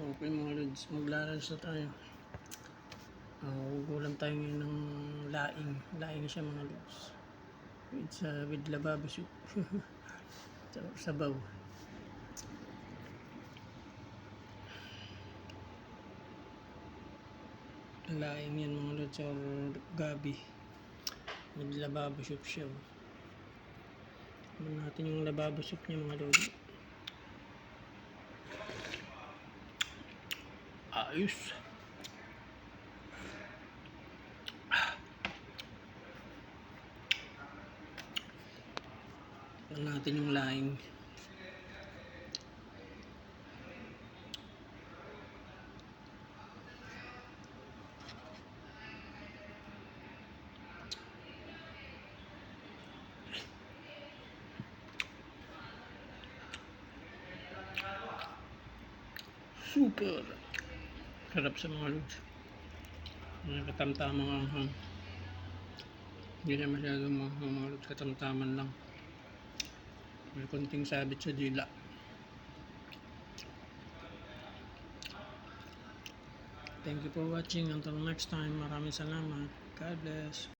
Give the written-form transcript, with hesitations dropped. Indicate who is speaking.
Speaker 1: Okay mga lods, maglalunch na tayo. Ugulam tayo ngayon ng laing. Laing siya mga lods. With lababo soup. Sabaw. Laing yan mga lods or gabi. With lababo soup siya. Tignan natin yung lababo soup niya mga lods. Ayos. Tignan natin yung laing. Super. Sarap sa mga lods. Katamtamang anghang. Hindi na masyadong mga lods. Katamtaman lang. May konting sabit sa dila. Thank you for watching. Until next time. Maraming salamat. God bless.